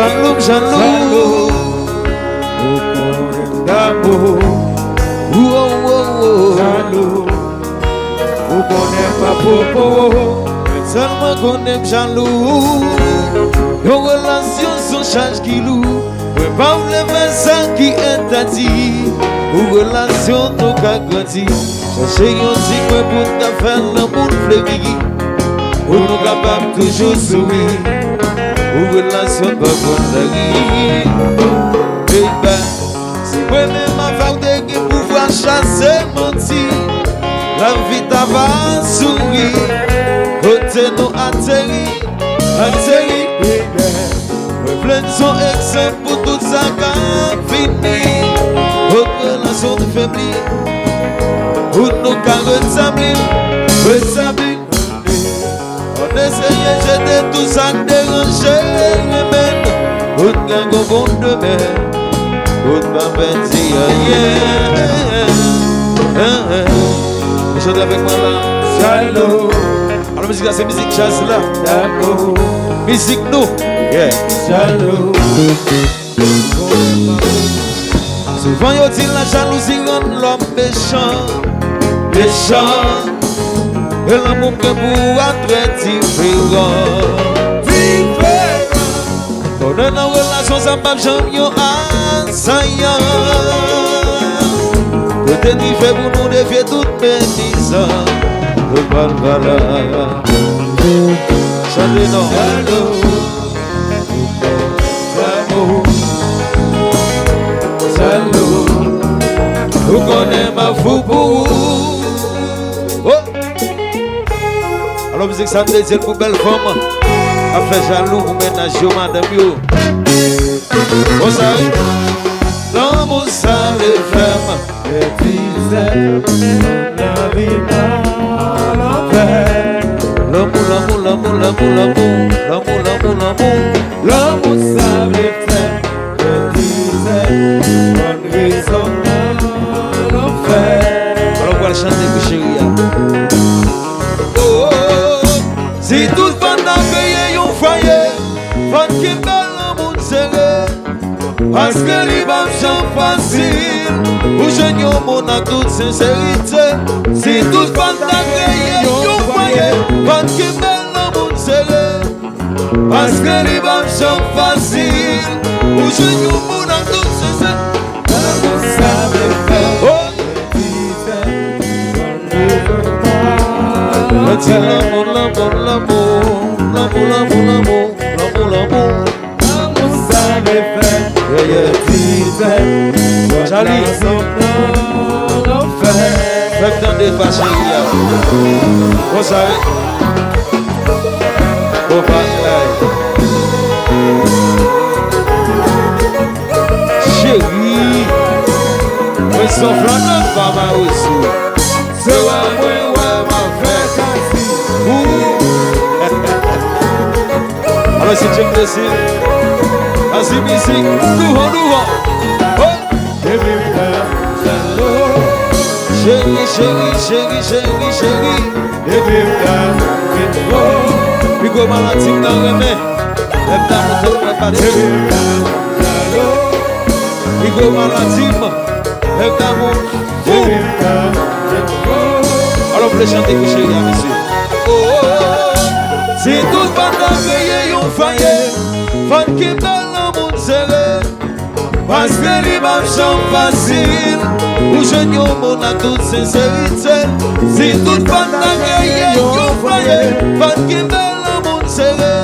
Jaloux, au point d'amour. Jaloux, ou qu'on aime pas propos. Seulement qu'on aime jaloux. Nos relations sont charges qui louent. Mais pas les messages qui interdit. Ou relations nous qu'a grandi. Cherchez un signe pour ta faire l'amour flévi. Ou nous capables toujours sourire. Ou relation pas condamnée. Baby, c'est moi-même ma femme qui pouvoir chasser mentir. La vie t'a va sourire. Côté nous atterri, baby. Reflète son exemple pour tout ça qui fini. Votre relation de faiblir. Ou nous qu'à rétablir. On essaye de jeter tout ça qui dérange. Ou nous gagnons bon demain. Ou nous pas bâtir rien. Vous chantez avec moi là. Jaloux. Alors musique là c'est musique jazz là. D'accord. Musique nous. Yeah. Jaloux. Souvent y'a dit la jalousie rend l'homme méchant. Et l'amour que pour être différent. Pour une relation ça m'a jamais eu assaillant. Peut-être il fait pour nous défier toutes mes misères. Le balbala. Chantez non. Jaloux. Vous connaissez ma fou pour vous. Oh. Alors musique ça me dit pour belle femme. A fait jaloux pour ménage madame yo. Oh ça. L'amour ça les femmes. Et disait la vie à l'envers. L'amour ça les femmes. Et disait bonne raison à l'envers. Alors on va chanter pour chérie. Oh, si tout pendant payer un foyer, faut qu'il belle l'amour serré. Parce que les femmes sont faciles. Pour jeune mon à toute sincérité. Si tout pendant payer un foyer, faut qu'il belle l'amour serré. Parce que les femmes sont faciles. Pour jeune mon à toute sincérité. L'amour savait faire. L'amour savait faire. Charlie, faites dans des fâches. Vous savez, chérie, mais son flanc pas ma aussi. C'est alors si tu me décides, vas-y musique, nous oh. Chérie, puis go maladie dans le main, lève ta montre pas de puis go maladie, lève ta montre. Alors vous voulez chanter que chérie, monsieur. Si tout pendant payer un foyer, faut qu'il belle l'amour serré. Parce que les femmes sont faciles. Ou jeune mon à toute sincérité. Si tout pendant payer un foyer, faut qu'il belle l'amour serré.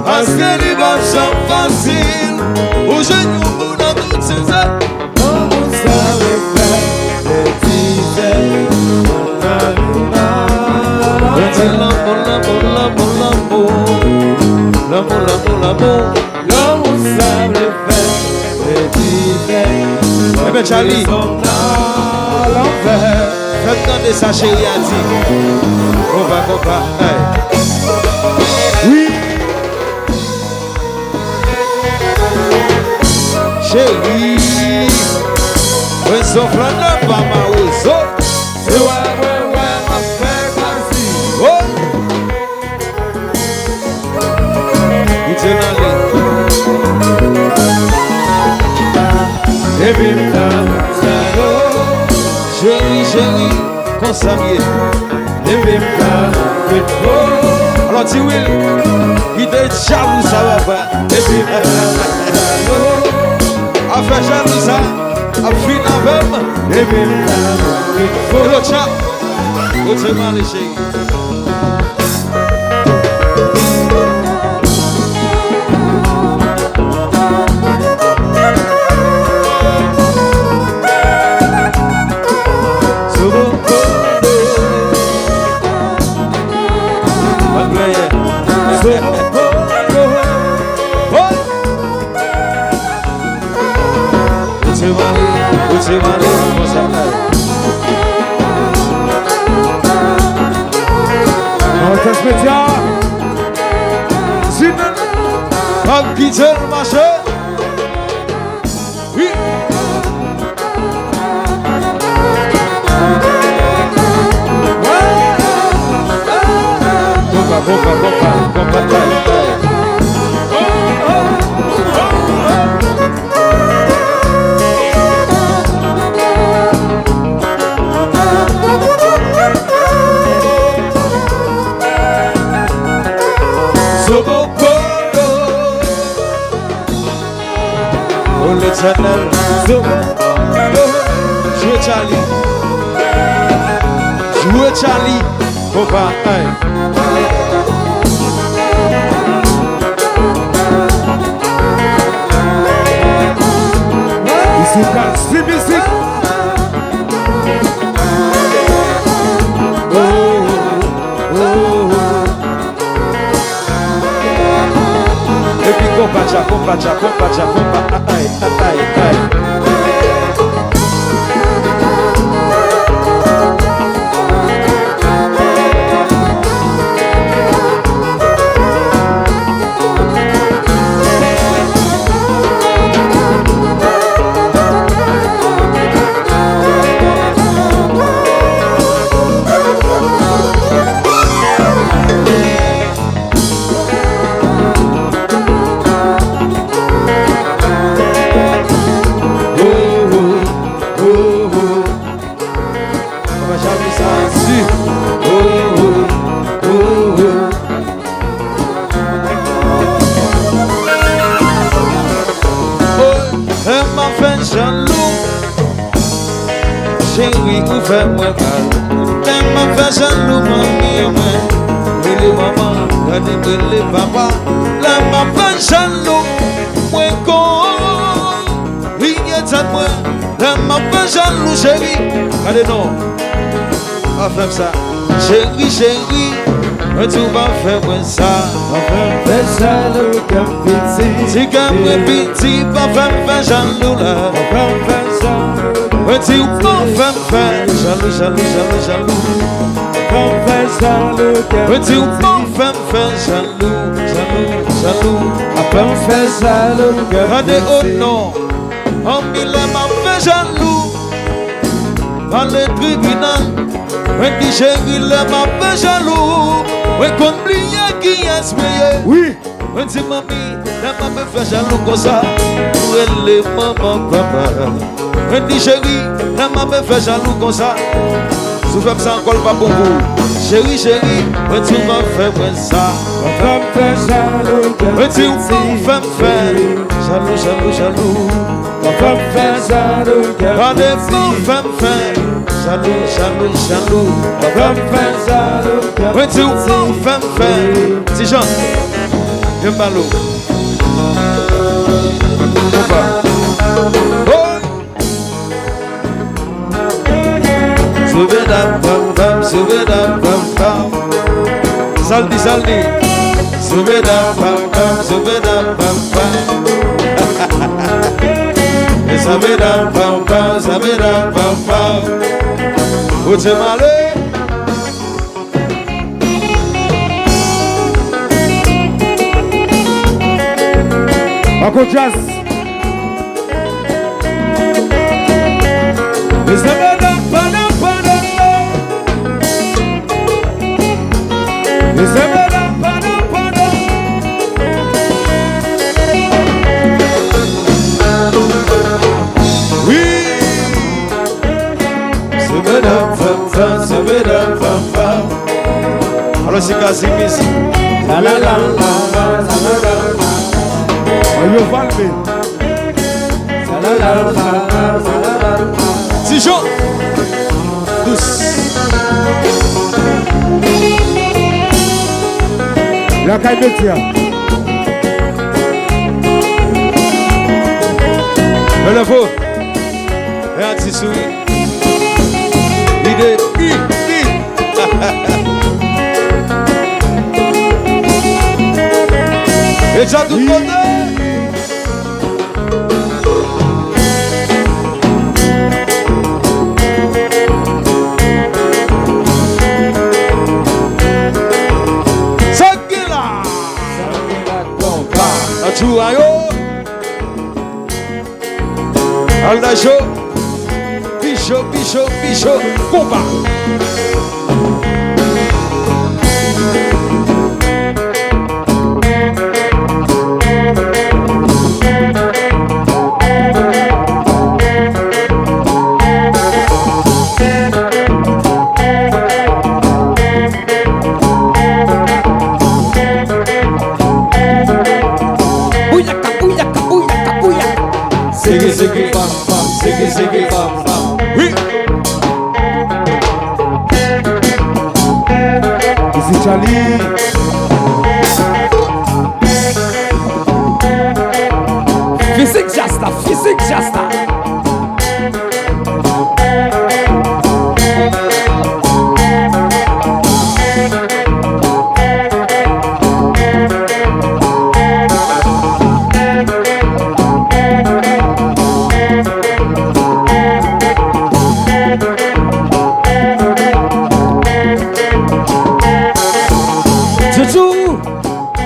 Parce que les femmes sont faciles. Ou jeune mon à toute sincérité. L'amour savait faire des dizaines. L'amour savait faire des dizaines. Eh bien Charlie, faites dans des sachets à dire. On va. Oui. Chérie, oui, sauf là, pas ma oiseau. C'est ma frère, vas-y. Oh. Il tient la ligne. Chérie, chérie, consamé. Alors tu Will, il est jaloux ça va pas. A fait jaloux ça, a fini avec le chat. Où tu m'as léché? Oui. L'éternel, jouez Charlie, jouez Charlie, papa, hey. Ici, c'est musique. Et puis combat, aïe. Chérie, ou fais-moi mal. T'aimes ma fait jaloux, mamie, mais les mamans, regardez les papas. La ma fait jaloux, moi con. Il y a de moi. La ma fait jaloux, chérie. Allez non, on va faire ça. Chérie, tu vas faire moi ça. On va faire jaloux comme petit. C'est comme un petit, pas faire jaloux là. On va faire jaloux. Ouais, tu m'en fais jaloux. Ouais, tu m'en fais jaloux. Regardez au nom, on m'a fait jaloux. Dans le tribunal, ouais, dit chérie, m'a fait jaloux. Ouais, combien qui est payé? Oui. Ouais, dit mamie, m'a fait jaloux comme ça. Ouais, les mamans, papa. On dit chérie, la maman fait jaloux comme ça. Si vous faites ça encore pas pour vous. Chérie, mais tu m'as fait ça. On va faire jaloux. Mais tu m'as fait jaloux. On va faire jaloux. Regardez, on va faire jaloux. On va faire jaloux. Mais tu m'as fait. Si Jean, viens par l'eau. Saldi. Soubeda pam pam. Sabeda pam pam. Où tu m'as allé? Encore jazz. c'est Casimir. La la la la la. Yo Valvé. La la la la. Si Jean. Douce. La caille média. Le faux. Et un petit sourire. L'idée. Et déjà tout le monde. Sakila compa. Achuayo. Aldajo. Bicho, compa. Ziggy, bam, bam, ziggy, bam, bam. Oui. Ici Charlie. Physique Jasta.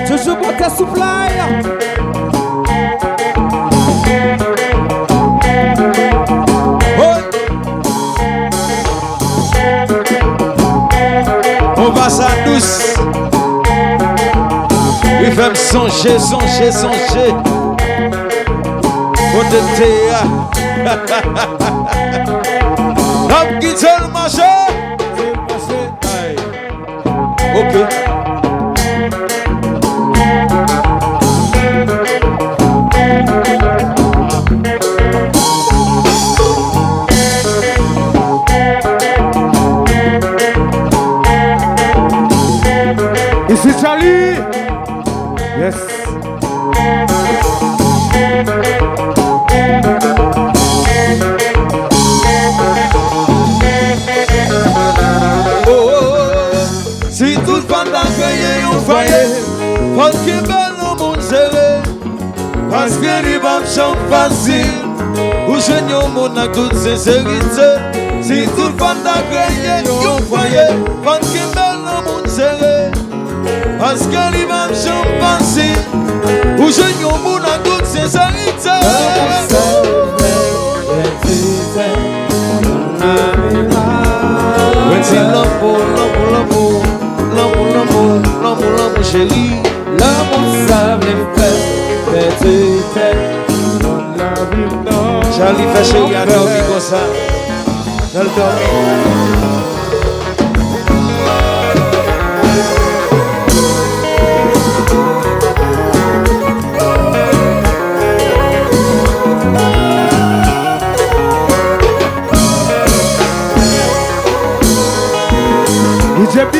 Jojo Bota Supply. On va ça douce. Il fait me songer. On te théa. L'homme qui tient le marché. Ok. Ici Charlie. Yes. Si tout pendant que y'a un foyer, parce que ben le monde serré, parce que les femmes sont faciles, ou je n'y au monde avec toute sincérité. Si tout pendant que y'a un foyer, parce que ben le monde serré, parce que les femmes sont faciles, ou je n'y au monde avec toute sincérité. L'amour chéri, L'amour savent les faits. Charlie fait chéri à dormir comme ça. Dans le dormir. DJ B.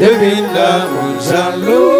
Devine l'amour jaloux.